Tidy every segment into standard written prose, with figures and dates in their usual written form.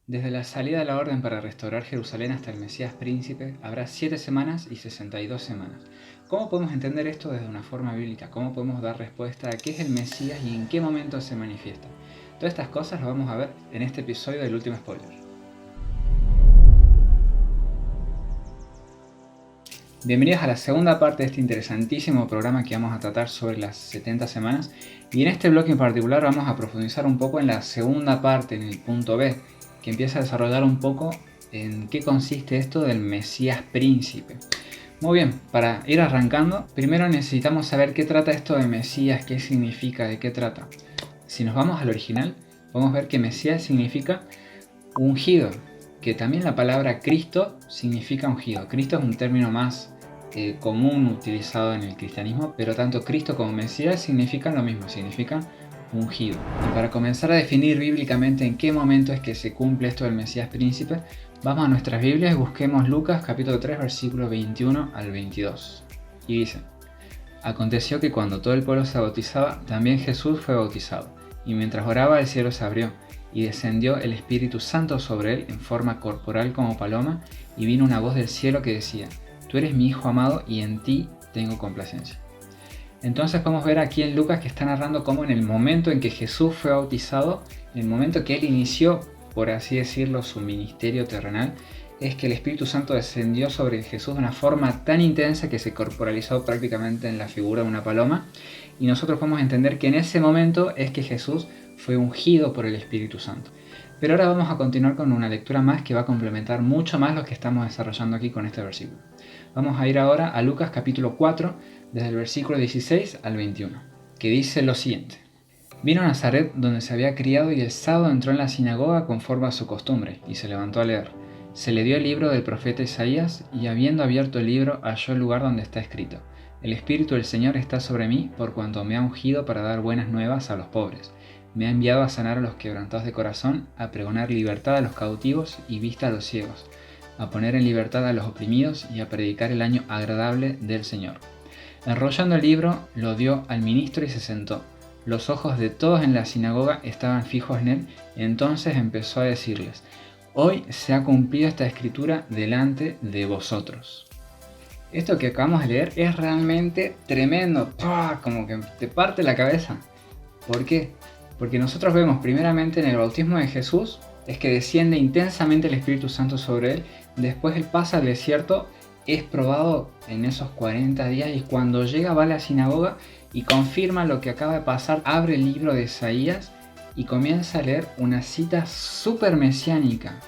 Desde la salida de la orden para restaurar Jerusalén hasta el Mesías príncipe, habrá 7 semanas y 62 semanas. ¿Cómo podemos entender esto desde una forma bíblica? ¿Cómo podemos dar respuesta a qué es el Mesías y en qué momento se manifiesta? Todas estas cosas las vamos a ver en este episodio del último spoiler. Bienvenidos a la segunda parte de este interesantísimo programa que vamos a tratar sobre las 70 semanas. Y en este bloque en particular vamos a profundizar un poco en la segunda parte, en el punto B, que empieza a desarrollar un poco en qué consiste esto del Mesías príncipe. Muy bien, para ir arrancando, primero necesitamos saber qué trata esto de Mesías, qué significa, de qué trata. Si nos vamos al original, podemos ver que Mesías significa ungido, que también la palabra Cristo significa ungido. Cristo es un término más común utilizado en el cristianismo, pero tanto Cristo como Mesías significan lo mismo, significan ungido. Y para comenzar a definir bíblicamente en qué momento es que se cumple esto del Mesías príncipe, vamos a nuestras Biblias y busquemos Lucas capítulo 3 versículos 21 al 22. Y dice: Aconteció que cuando todo el pueblo se bautizaba, también Jesús fue bautizado, y mientras oraba el cielo se abrió, y descendió el Espíritu Santo sobre él en forma corporal como paloma, y vino una voz del cielo que decía: Tú eres mi Hijo amado, y en ti tengo complacencia. Entonces podemos ver aquí en Lucas que está narrando cómo en el momento en que Jesús fue bautizado, en el momento que él inició, por así decirlo, su ministerio terrenal, es que el Espíritu Santo descendió sobre Jesús de una forma tan intensa que se corporalizó prácticamente en la figura de una paloma, y nosotros podemos entender que en ese momento es que Jesús fue ungido por el Espíritu Santo. Pero ahora vamos a continuar con una lectura más que va a complementar mucho más lo que estamos desarrollando aquí con este versículo. Vamos a ir ahora a Lucas capítulo 4, desde el versículo 16 al 21, que dice lo siguiente: Vino a Nazaret, donde se había criado, y el sábado entró en la sinagoga conforme a su costumbre, y se levantó a leer. Se le dio el libro del profeta Isaías, y habiendo abierto el libro, halló el lugar donde está escrito: El Espíritu del Señor está sobre mí, por cuanto me ha ungido para dar buenas nuevas a los pobres. Me ha enviado a sanar a los quebrantados de corazón, a pregonar libertad a los cautivos y vista a los ciegos, a poner en libertad a los oprimidos y a predicar el año agradable del Señor. Enrollando el libro, lo dio al ministro y se sentó. Los ojos de todos en la sinagoga estaban fijos en él. Entonces empezó a decirles: Hoy se ha cumplido esta escritura delante de vosotros. Esto que acabamos de leer es realmente tremendo, como que te parte la cabeza. ¿Por qué? Porque nosotros vemos primeramente en el bautismo de Jesús es que desciende intensamente el Espíritu Santo sobre él. Después él pasa al desierto, es probado en esos 40 días, y cuando llega va a la sinagoga y confirma lo que acaba de pasar. Abre el libro de Isaías y comienza a leer una cita súper mesiánica.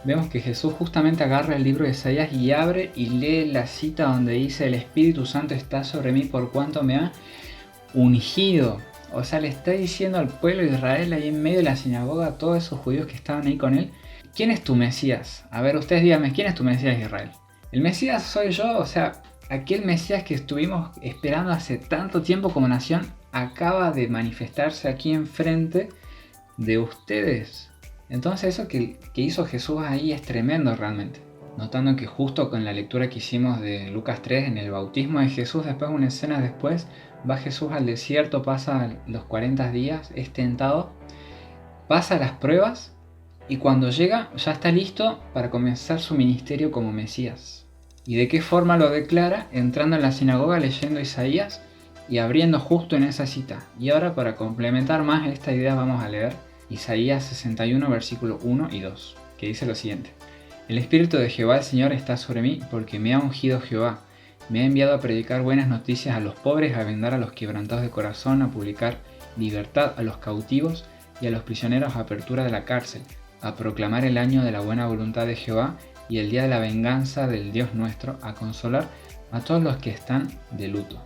Vemos que Jesús justamente agarra el libro de Isaías y abre y lee la cita donde dice: El Espíritu Santo está sobre mí por cuanto me ha ungido. O sea, le está diciendo al pueblo de Israel ahí en medio de la sinagoga, a todos esos judíos que estaban ahí con él: ¿Quién es tu Mesías? A ver, ustedes díganme, ¿quién es tu Mesías, Israel? El Mesías soy yo, o sea, aquel Mesías que estuvimos esperando hace tanto tiempo como nación, acaba de manifestarse aquí enfrente de ustedes. Entonces eso que hizo Jesús ahí es tremendo realmente. Notando que justo con la lectura que hicimos de Lucas 3, en el bautismo de Jesús, después una escena después, va Jesús al desierto, pasa los 40 días, es tentado, pasa las pruebas, y cuando llega ya está listo para comenzar su ministerio como Mesías. ¿Y de qué forma lo declara? Entrando en la sinagoga, leyendo Isaías y abriendo justo en esa cita. Y ahora, para complementar más esta idea, vamos a leer Isaías 61, versículo 1 y 2, que dice lo siguiente: El Espíritu de Jehová el Señor está sobre mí, porque me ha ungido Jehová. Me ha enviado a predicar buenas noticias a los pobres, a vendar a los quebrantados de corazón, a publicar libertad a los cautivos y a los prisioneros apertura de la cárcel, a proclamar el año de la buena voluntad de Jehová y el día de la venganza del Dios nuestro, a consolar a todos los que están de luto.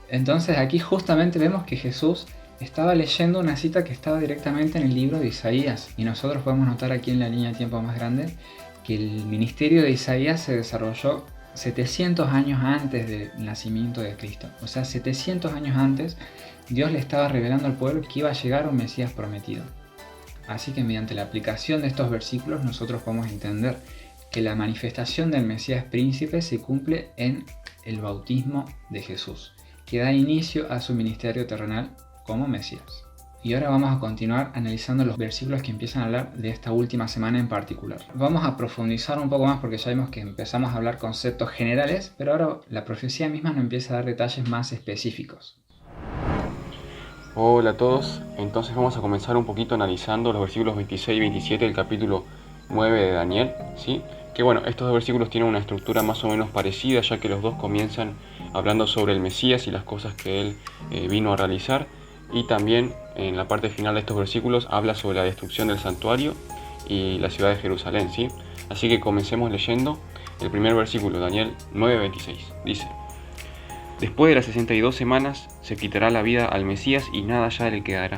Entonces aquí justamente vemos que Jesús estaba leyendo una cita que estaba directamente en el libro de Isaías, y nosotros podemos notar aquí en la línea de tiempo más grande que el ministerio de Isaías se desarrolló 700 años antes del nacimiento de Cristo. O sea, 700 años antes Dios le estaba revelando al pueblo que iba a llegar un Mesías prometido. Así que mediante la aplicación de estos versículos nosotros podemos entender que la manifestación del Mesías príncipe se cumple en el bautismo de Jesús, que da inicio a su ministerio terrenal como Mesías. Y ahora vamos a continuar analizando los versículos que empiezan a hablar de esta última semana en particular. Vamos a profundizar un poco más porque ya vimos que empezamos a hablar conceptos generales, pero ahora la profecía misma nos empieza a dar detalles más específicos. Hola a todos, entonces vamos a comenzar un poquito analizando los versículos 26 y 27 del capítulo 9 de Daniel, ¿sí? Que bueno, estos dos versículos tienen una estructura más o menos parecida, ya que los dos comienzan hablando sobre el Mesías y las cosas que él vino a realizar, y también en la parte final de estos versículos habla sobre la destrucción del santuario y la ciudad de Jerusalén, ¿sí? Así que comencemos leyendo el primer versículo, Daniel 9:26, dice: Después de las 62 semanas se quitará la vida al Mesías y nada ya le quedará.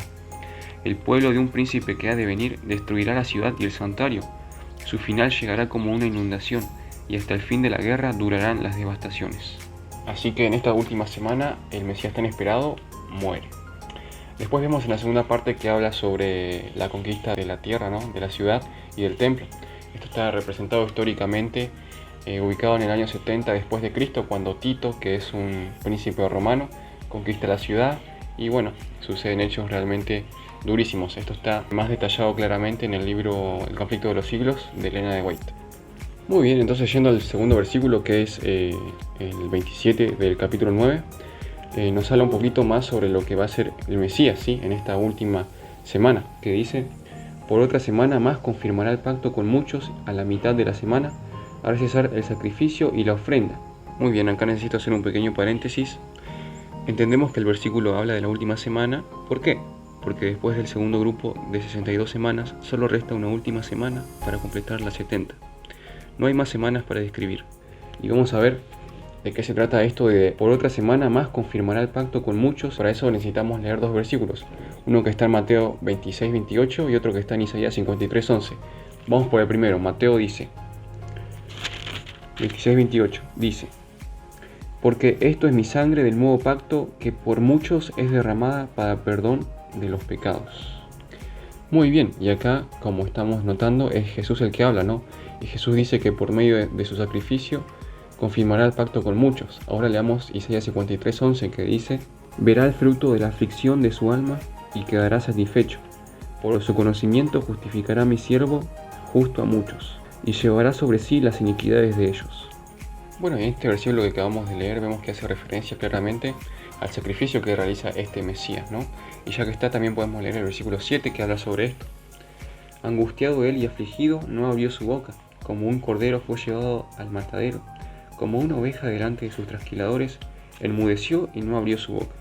El pueblo de un príncipe que ha de venir destruirá la ciudad y el santuario. Su final llegará como una inundación y hasta el fin de la guerra durarán las devastaciones. Así que en esta última semana el Mesías tan esperado muere. Después vemos en la segunda parte que habla sobre la conquista de la tierra, ¿no? De la ciudad y del templo. Esto está representado históricamente ubicado en el año 70 después de Cristo, cuando Tito, que es un príncipe romano, conquista la ciudad y bueno, suceden hechos realmente durísimos. Esto está más detallado claramente en el libro El conflicto de los siglos de Elena de White. Muy bien, entonces yendo al segundo versículo, que es el 27 del capítulo 9, nos habla un poquito más sobre lo que va a ser el Mesías, ¿sí? En esta última semana, que dice: por otra semana más confirmará el pacto con muchos, a la mitad de la semana hará cesar el sacrificio y la ofrenda. Muy bien, acá necesito hacer un pequeño paréntesis. Entendemos que el versículo habla de la última semana. ¿Por qué? Porque después del segundo grupo de 62 semanas, solo resta una última semana para completar las 70. No hay más semanas para describir. Y vamos a ver de qué se trata esto de por otra semana más confirmará el pacto con muchos. Para eso necesitamos leer dos versículos. Uno que está en Mateo 26:28 y otro que está en Isaías 53:11. Vamos por el primero. Mateo dice 26:28, dice: porque esto es mi sangre del nuevo pacto que por muchos es derramada para perdón de los pecados. Muy bien, y acá, como estamos notando, es Jesús el que habla, ¿no? Y Jesús dice que por medio de su sacrificio confirmará el pacto con muchos. Ahora leamos Isaías 53:11, que dice: verá el fruto de la aflicción de su alma y quedará satisfecho. Por su conocimiento justificará a mi siervo justo a muchos, y llevará sobre sí las iniquidades de ellos. Bueno, en este versículo que acabamos de leer vemos que hace referencia claramente al sacrificio que realiza este Mesías, ¿no? Y ya que está, también podemos leer el versículo 7 que habla sobre esto. Angustiado él y afligido, no abrió su boca, como un cordero fue llevado al matadero, como una oveja delante de sus trasquiladores, enmudeció y no abrió su boca.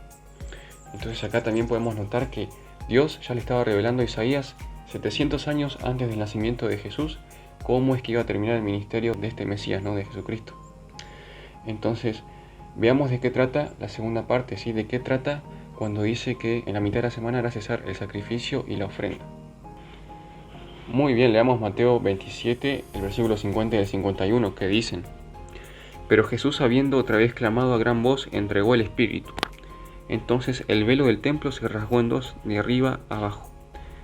Entonces acá también podemos notar que Dios ya le estaba revelando a Isaías 700 años antes del nacimiento de Jesús cómo es que iba a terminar el ministerio de este Mesías, ¿no? De Jesucristo. Entonces, veamos de qué trata la segunda parte, ¿sí? De qué trata cuando dice que en la mitad de la semana hará cesar el sacrificio y la ofrenda. Muy bien, leamos Mateo 27, el versículo 50 y el 51, que dicen: pero Jesús, habiendo otra vez clamado a gran voz, entregó el Espíritu. Entonces el velo del templo se rasgó en dos, de arriba a abajo.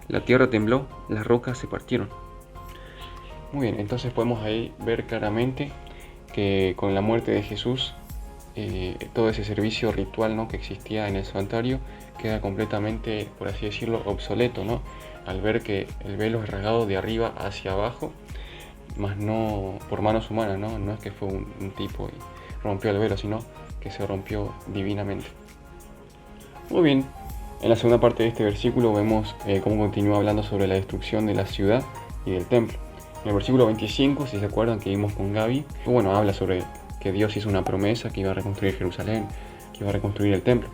La tierra tembló, las rocas se partieron. Muy bien, entonces podemos ahí ver claramente que con la muerte de Jesús, todo ese servicio ritual, ¿no? Que existía en el santuario queda completamente, por así decirlo, obsoleto, ¿no? Al ver que el velo es rasgado de arriba hacia abajo, más no por manos humanas, ¿no? No es que fue un tipo y rompió el velo, sino que se rompió divinamente. Muy bien, en la segunda parte de este versículo vemos cómo continúa hablando sobre la destrucción de la ciudad y del templo. En el versículo 25, si se acuerdan que vimos con Gaby, bueno, habla sobre que Dios hizo una promesa que iba a reconstruir Jerusalén, que iba a reconstruir el templo.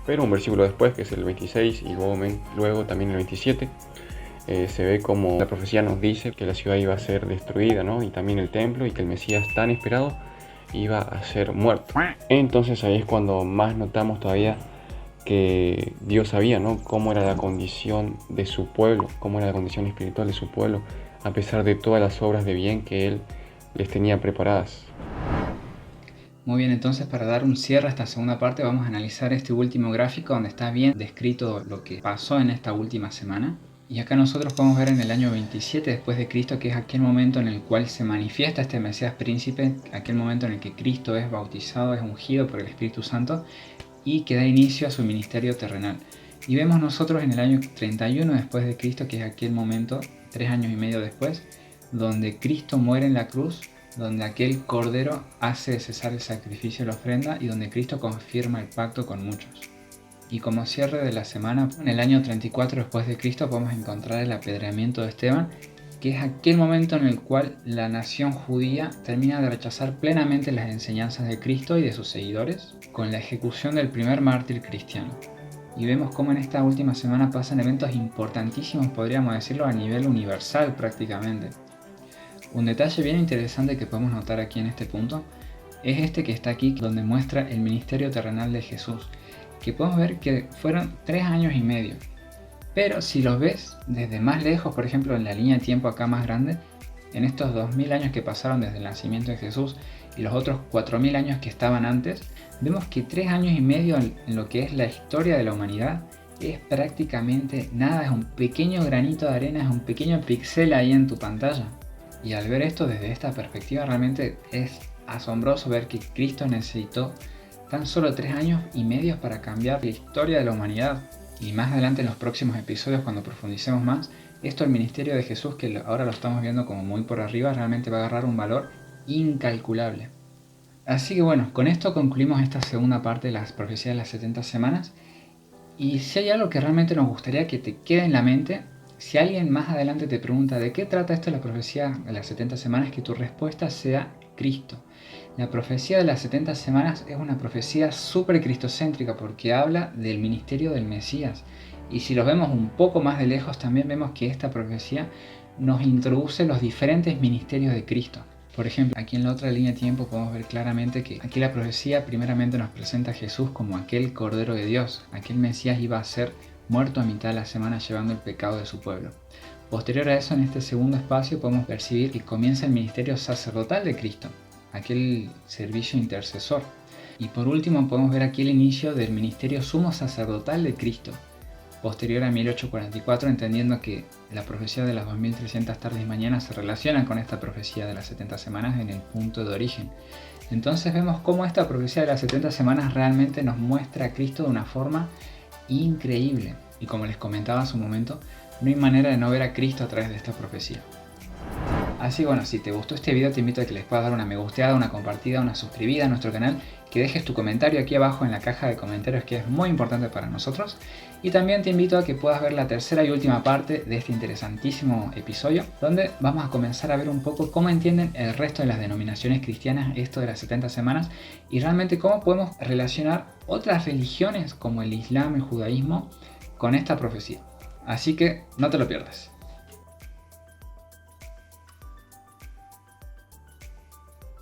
Pero un versículo después, que es el 26 y luego también el 27, se ve como la profecía nos dice que la ciudad iba a ser destruida, ¿no? Y también el templo, y que el Mesías tan esperado iba a ser muerto. Entonces ahí es cuando más notamos todavía que Dios sabía, ¿no? Cómo era la condición de su pueblo, cómo era la condición espiritual de su pueblo, a pesar de todas las obras de bien que Él les tenía preparadas. Muy bien, entonces para dar un cierre a esta segunda parte vamos a analizar este último gráfico donde está bien descrito lo que pasó en esta última semana. Y acá nosotros podemos ver en el año 27 después de Cristo, que es aquel momento en el cual se manifiesta este Mesías príncipe, aquel momento en el que Cristo es bautizado, es ungido por el Espíritu Santo y que da inicio a su ministerio terrenal. Y vemos nosotros en el año 31 después de Cristo, que es aquel momento, 3 años y medio después, donde Cristo muere en la cruz, donde aquel cordero hace cesar el sacrificio y la ofrenda y donde Cristo confirma el pacto con muchos. Y como cierre de la semana, en el año 34 después de Cristo podemos encontrar el apedreamiento de Esteban, que es aquel momento en el cual la nación judía termina de rechazar plenamente las enseñanzas de Cristo y de sus seguidores, con la ejecución del primer mártir cristiano. Y vemos cómo en esta última semana pasan eventos importantísimos, podríamos decirlo, a nivel universal prácticamente. Un detalle bien interesante que podemos notar aquí en este punto es este que está aquí, donde muestra el ministerio terrenal de Jesús, que podemos ver que fueron 3 años y medio. Pero si los ves desde más lejos, por ejemplo en la línea de tiempo acá más grande, en estos 2000 años que pasaron desde el nacimiento de Jesús y los otros 4000 años que estaban antes, vemos que 3 años y medio en lo que es la historia de la humanidad es prácticamente nada, es un pequeño granito de arena, es un pequeño píxel ahí en tu pantalla. Y al ver esto desde esta perspectiva realmente es asombroso ver que Cristo necesitó tan solo 3 años y medio para cambiar la historia de la humanidad. Y más adelante en los próximos episodios, cuando profundicemos más, el ministerio de Jesús, que ahora lo estamos viendo como muy por arriba, realmente va a agarrar un valor incalculable. Así que bueno, con esto concluimos esta segunda parte de las profecías de las 70 semanas. Y si hay algo que realmente nos gustaría que te quede en la mente, si alguien más adelante te pregunta de qué trata esto de la profecía de las 70 semanas, que tu respuesta sea Cristo. La profecía de las 70 semanas es una profecía súper cristocéntrica porque habla del ministerio del Mesías. Y si lo vemos un poco más de lejos, también vemos que esta profecía nos introduce los diferentes ministerios de Cristo. Por ejemplo, aquí en la otra línea de tiempo podemos ver claramente que aquí la profecía primeramente nos presenta a Jesús como aquel Cordero de Dios. Aquel Mesías iba a ser muerto a mitad de la semana llevando el pecado de su pueblo. Posterior a eso, en este segundo espacio podemos percibir que comienza el ministerio sacerdotal de Cristo, aquel servicio intercesor. Y por último podemos ver aquí el inicio del ministerio sumo sacerdotal de Cristo, posterior a 1844, entendiendo que la profecía de las 2300 tardes y mañanas se relaciona con esta profecía de las 70 semanas en el punto de origen. Entonces vemos cómo esta profecía de las 70 semanas realmente nos muestra a Cristo de una forma increíble. Y como les comentaba hace un momento, no hay manera de no ver a Cristo a través de esta profecía. Así que bueno, si te gustó este video te invito a que les puedas dar una me gusteada, una compartida, una suscribida a nuestro canal, que dejes tu comentario aquí abajo en la caja de comentarios, que es muy importante para nosotros. Y también te invito a que puedas ver la tercera y última parte de este interesantísimo episodio, donde vamos a comenzar a ver un poco cómo entienden el resto de las denominaciones cristianas esto de las 70 semanas y realmente cómo podemos relacionar otras religiones como el Islam, el judaísmo, con esta profecía. Así que no te lo pierdas.